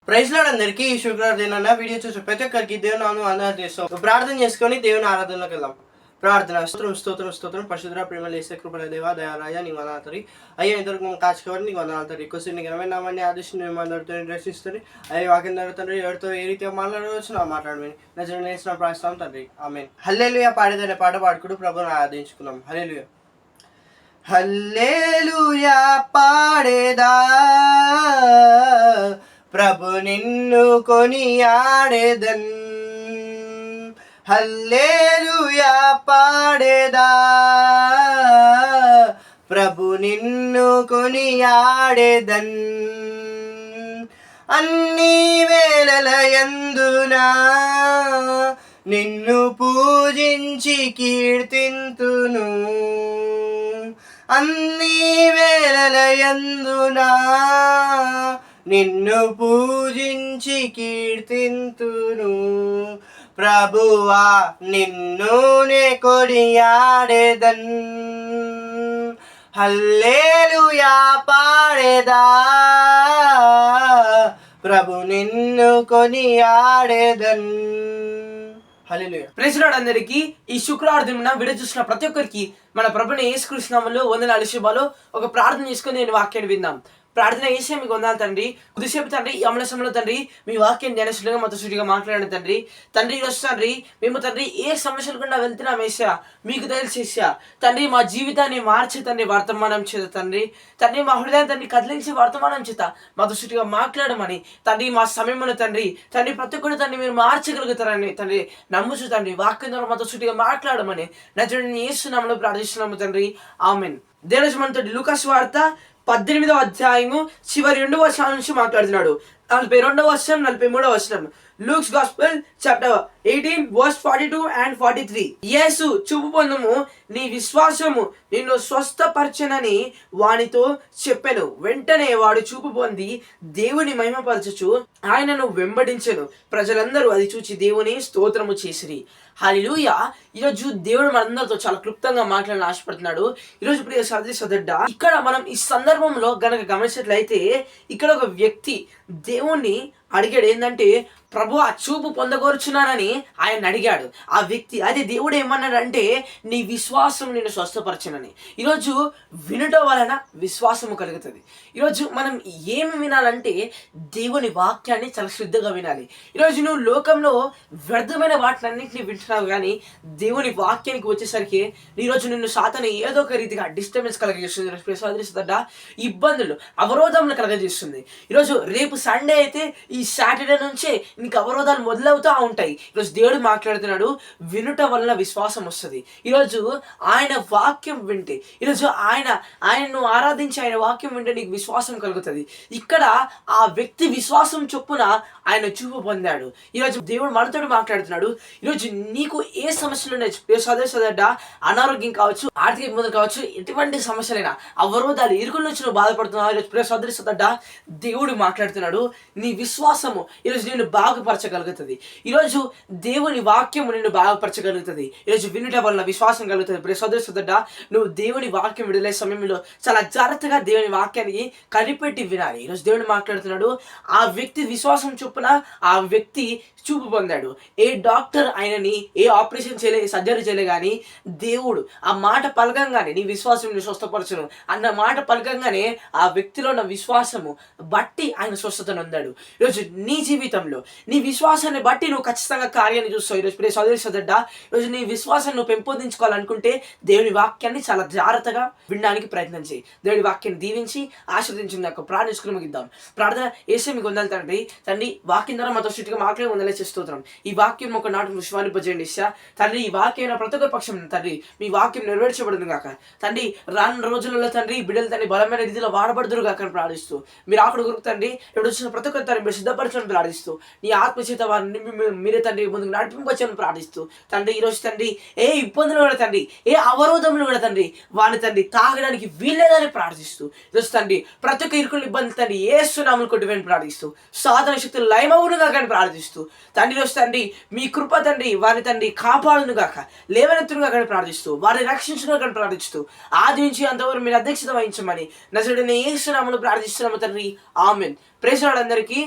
Praise lord అందరికీ ఈ శుక్రవారం దినాన వీడియో చూసి ప్రతి ఒక్కరికి దేవుని నామమున వందనాలు చేస్తాం. ప్రార్థన చేసుకొని దేవుని ఆరాధనలోకి వెళ్దాం. ప్రార్థన. స్తోత్రం స్తోత్రం స్తోత్రం పరిశుద్ధ ప్రేమలు యేసు కృపల దేవా దయారాజా నీ వందనాలు. అయ్యా ఇంతవరకు మనం కాచుకోవాలి నీకు వందనాలు. ఎక్కువ నీ ఘనమైన నామాన్ని ఆదేశం అందరితో రక్షిస్తుంది. అయ్యా వాక్యం ద్వారా తండ్రి ఎవరితో ఏ రీతిగా మాట్లాడవచ్చు నా మాట్లాడమని నజరుడైన యేసు ప్రార్థిస్తాం తండ్రి. ఆమేన్. హల్లెలూయా పాడేదనే పాట పాడుకుంటూ ప్రభువుని ఆరాధించుకున్నాం. హల్లెలూయా హల్లెలూయా పాడేదా ప్రభు నిన్ను కొనియాడెదన్. హల్లెలూయా పాడేదా ప్రభు నిన్ను కొనియాడెదన్. అన్ని వేళలయందునా నిన్ను పూజించి కీర్తింతును. అన్ని వేళలయందునా నిన్ను పూజించి కీర్తింతును. ప్రభువా నిన్ను నే కొనియాడెదన్. హల్లెలూయా పాడేదా ప్రభు నిన్ను కొనియాడెదన్. హల్లెలూయా. ప్రైజ్ లార్డ్ అందరికీ ఈ శుక్రవారం దినాన వీడియో చూసిన ప్రతి ఒక్కరికి మన ప్రభుని యేసుక్రీస్తు నామములో వందనాలు శుభాలు. ఒక ప్రార్థన చేసుకుని నేను వాక్యాన్ని విందాం. ప్రార్థన చేసే మీకు వందాలి తండ్రి. కొద్దిసేపు తండ్రి ఈ అమల సమయంలో తండ్రి మీ వాక్యం ధ్యానస్తులుగా మాతో సుడిగా మాట్లాడండి తండ్రి. తండ్రి ఈరోజు తండ్రి మేము తండ్రి ఏ సమస్యలు గుండా వెళ్తున్నాం వేసా మీకు తెలిసేసా తండ్రి. మా జీవితాన్ని మార్చే తండ్రి వర్తమానం చేత తండ్రి. తండ్రి మా హృదయాన్ని తండ్రి కదిలించే వర్తమానం చేత మాతో సుడిగా మాట్లాడమని తండ్రి. మా సమయంలో తండ్రి తండ్రి ప్రతి ఒక్కరు తండ్రి మీరు మార్చగలుగుతారని తండ్రి నమ్ముచు తండ్రి. వాక్యం ద్వారా మాతో సుడిగా మాట్లాడమని నజరుడైన యేసు నామములో ప్రార్థిస్తున్నాము తండ్రి. ఆమేన్. దేవుని మనతో లూకాసు వార్త 18వ అధ్యాయము చివరి 2వ వచనం నుంచి మాట్లాడుతున్నాడు. 42వ వచనం 43వ వచనం. Luke's gospel chapter 18 verse 42 and 43. యేసు చూపు పొందుము, నీ విశ్వాసము నిన్ను స్వస్థపరచెనని వానితో చెప్పెను. వెంటనే వాడు చూపు పొంది దేవుని మహిమపరచుచు ఆయనను వెంబడించెను. ప్రజలందరూ అది చూచి దేవుని స్తోత్రము చేసిరి. హల్లెలూయా. ఈరోజు దేవుడు మనందరితో చాలా క్లుప్తంగా మాట్లాడాలని ఆశపడుతున్నాడు. ఈరోజు ప్రియ సోదరి సోదరుడా, ఇక్కడ మనం ఈ సందర్భంలో గనక గమనించినట్లయితే ఇక్కడ ఒక వ్యక్తి దేవుణ్ణి అడిగాడు. ఏంటంటే ప్రభు ఆ చూపు పొందగోరుచున్నానని ఆయన అడిగాడు ఆ వ్యక్తి. అదే దేవుడు ఏమన్నాడంటే నీ విశ్వాసం నిన్ను స్వస్థపరచునని. ఈరోజు వినటం వలన విశ్వాసము కలుగుతుంది. ఈరోజు మనం ఏమి వినాలంటే దేవుని వాక్యాన్ని చాలా శ్రద్ధగా వినాలి. ఈరోజు నువ్వు లోకంలో వ్యర్థమైన వాటినన్నింటినీ వింటున్నావు, కానీ దేవుని వాక్యానికి వచ్చేసరికి ఈరోజు నిన్ను సాతాను ఏదో ఒక రీతిగా డిస్టర్బెన్స్ కలగజేస్తుంది, ఇబ్బందులు అవరోధములు కలగజేస్తుంది. ఈరోజు రేపు సండే అయితే ఈ సాటర్డే నుంచే నీకు అవరోధాలు మొదలవుతూ ఉంటాయి. ఈరోజు దేవుడు మాట్లాడుతున్నాడు, వినుట వలన విశ్వాసం వస్తుంది. ఈరోజు ఆయన వాక్యం వింటే, ఈరోజు ఆయనను ఆరాధించి ఆయన వాక్యం వింటే నీకు విశ్వాసం కలుగుతుంది. ఇక్కడ ఆ వ్యక్తి విశ్వాసం చొప్పున ఆయన చూపు పొందాడు. ఈరోజు దేవుడు మనతో మాట్లాడుతున్నాడు. ఈరోజు నీకు ఏ సమస్యలు ఉన్నాయి సదట, అనారోగ్యం కావచ్చు, ఆర్థిక ఇబ్బందులు కావచ్చు, ఎటువంటి సమస్యలైనా అవరోధాలు ఇరుకుల నుంచి నువ్వు బాధపడుతున్నావు, ఈరోజు సోదరి సదట దేవుడు మాట్లాడుతున్నాడు. నీ విశ్వాసము ఈరోజు నేను బాగుపరచగలుగుతుంది. ఈరోజు దేవుని వాక్యము నిన్ను బాగుపరచగలుగుతుంది. ఈరోజు వినుట వలన విశ్వాసం కలుగుతుంది. సోదరి సోదరుడా, నువ్వు దేవుని వాక్యం విడుదలే సమయంలో చాలా జాగ్రత్తగా దేవుని వాక్యాన్ని కనిపెట్టి వినాలి. ఈరోజు దేవుడు మాట్లాడుతున్నాడు. ఆ వ్యక్తి విశ్వాసం చొప్పున ఆ వ్యక్తి చూపు పొందాడు. ఏ డాక్టర్ ఆయనని ఏ ఆపరేషన్ చేయలే, సర్జరీ చేయలే, కానీ దేవుడు ఆ మాట పలకంగానే నీ విశ్వాసం నిన్ను స్వస్థపరచును అన్న మాట పలకంగానే ఆ వ్యక్తిలో ఉన్న విశ్వాసము బట్టి ఆయన స్వస్థతను పొందాడు. ఈరోజు నీ జీవితంలో నీ విశ్వాసాన్ని బట్టి నువ్వు ఖచ్చితంగా కార్యాన్ని చూస్తావు. ఈరోజు ప్రియ సోదరి సోదరుడా, ఈరోజు నీ విశ్వాసాన్ని నువ్వు పెంపొందించుకోవాలనుకుంటే దేవుని వాక్యాన్ని చాలా జాగ్రత్తగా వినడానికి ప్రయత్నం చేయి. దేవుని వాక్యాన్ని దీవించి ఆశీర్వదించిన నాకు ప్రార్థించుకుని ముగిద్దాం. ప్రార్థన ఏసే మీకు వందాలి తండ్రి. తండ్రి వాక్యం ద్వారా మాతో స్థితిగా మాట్లాడి వందలే చేస్తున్నాం. ఈ వాక్యం ఒక నాటు విశ్వానింపజేయండి ఇష్టా తండ్రి. ఈ వాక్యం ప్రతి ఒక్క పక్షం తండ్రి మీ వాక్యం నెరవేర్చబడును గాక తండ్రి. రానున్న రోజులలో తండ్రి బిడ్డలు తండ్రి బలమైన రీతిలో వాడబడుదురు గాక అని ప్రార్థిస్తూ మీరు ఆకుడు గురుకు తండ్రి ఇప్పుడు వచ్చిన ప్రతి ఒక్క తండ్రి మీరు సిద్ధపరచని ప్రార్థిస్తూ నీ ఆత్మచేత వారిని మీరే తండ్రి ముందుకు నడిపింపచ్చని ప్రార్థిస్తూ తండ్రి. ఈరోజు తండ్రి ఏ ఇబ్బందులు కూడా తండ్రి, ఏ అవరోధములు కూడా తండ్రి వారిని తండ్రి తాగడానికి వీల్లేదని ప్రార్థిస్తూ ఈరోజు తండ్రి ప్రతి ఒక్క ఇరుకుల ఇబ్బంది తండ్రి యేసు నామమున కొట్టివేయని ప్రార్థిస్తూ సాధన శక్తులు లయమవునుగా కానీ ప్రార్థిస్తూ తండ్రి. ఈరోజు తండ్రి మీ కృప తండ్రి వారిని తండ్రి కాపాడును గాక, లేవనెత్తునుగా కానీ ప్రార్థిస్తూ వారిని రక్షించునుగా కానీ ప్రార్థిస్తూ ఆది నుంచి అంతవరకు మీరు అధ్యక్షత వహించమని నజరుడైన యేసు నామమున ప్రార్థిస్తున్నాము తండ్రి. ఆమేన్. ప్రైజ్ లార్డ్ అందరికీ.